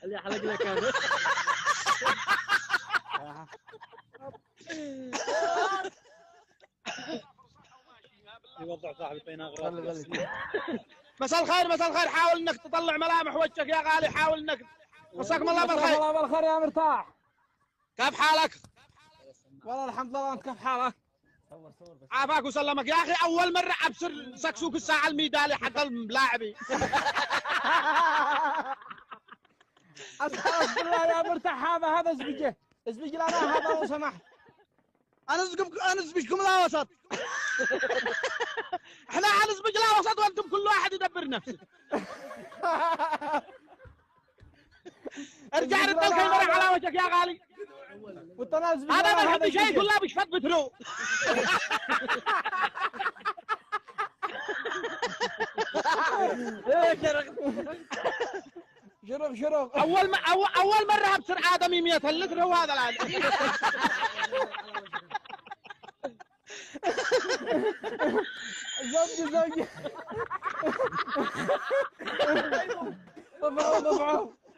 اللي حلق لك هذا. يوضع صاحبي طينا مساء الخير مساء الخير، حاول انك تطلع ملامح وجهك يا غالي، حاول انك. مساكم الله بالخير. الله بالخير يا مرتاح. كيف حالك؟ والله الحمد لله، انت كيف حالك؟ عافاك وسلمك يا اخي، اول مره ابصر سكسوك الساعه الميدالي حق اللاعبي. استغفر الله يا مرتاح، هذا ازبجه لنا هذا لو سمحت. انا ازبجكم لا وسط. احنا حنزبج لا وسط وانتم كل واحد يدبر نفسه. ارجع رد الكاميرا على وجهك يا غالي. هذا ما حد شيء كله بشفت بترو. شرق اول مره ابصر ادمي 100 لتر هو هذا الان. زوجي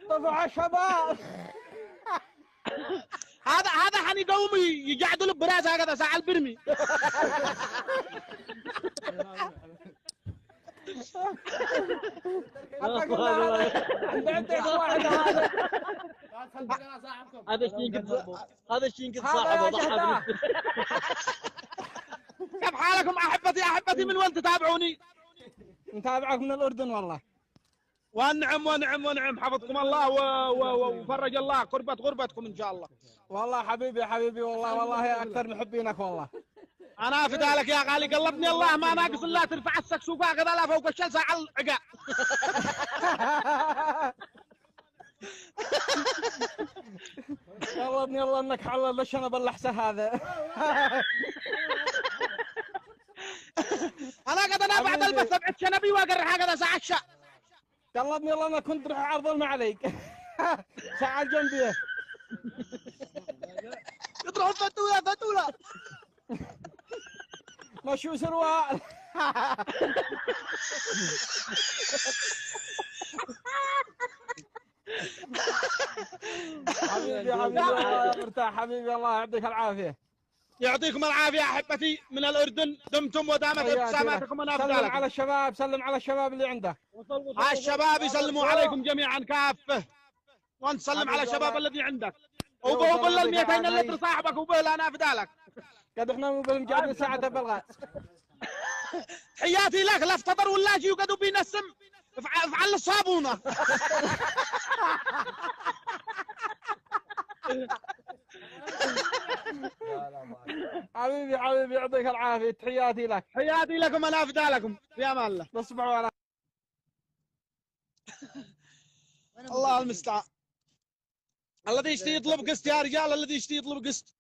طبعوا شباب. هذا حنقوم يقعدوا البراز هكذا ساعه البرمي. عندك واحد هذا الشيء ينقذ صاحبه. كيف حالكم احبتي من وين تتابعوني؟ نتابعك من الاردن والله. ونعم حفظكم الله وفرج الله غربتكم ان شاء الله. والله حبيبي والله اكثر محبينك والله. انا فدالك يا غالي، قلبني الله ما ناقص الا ترفع السكسوكه كذا لا فوق الشلسه على العقا. يلا انك حلل الشنب اللحسه هذا. انا قد انا بعد البث ابعد شنبي واقرح هكذا ساعه الشاء. قلبني الله انا كنت راح عرض المعليق. ساعه جنبي. يطرح فتوله. مشو سروال. حبيبي الله مرتاح، حبيبي الله يعطيك العافيه. يعطيكم العافيه احبتي من الاردن، دمتم ودامت ابتساماتكم. انا سلم على الشباب، سلم على الشباب اللي عندك. الشباب يسلموا عليكم جميعا كافه، وانت سلم على الشباب الذي عندك. وبه ال 200 لتر صاحبك وبه انا فدالك. قد احنا مو بهم قاعدين ساعه بالغاز. تحياتي لك، لا افتطر ولا شيء وقدوا بينسم. افعل الصابونه. حبيبي يعطيك العافيه، تحياتي لك. حياتي لكم، انا فدالكم في امان الله. تصبحوا على الله المستعان. الذي يشتي يطلب قسط يا رجال، الذي يشتي يطلب قسط.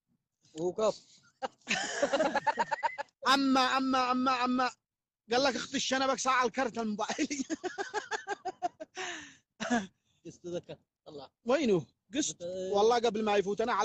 وكف. اما قال لك اختي الشنبك ساعه الكرت الموبايلي. قسط ذكر الله. وينه قسط؟ والله قبل ما يفوتنا على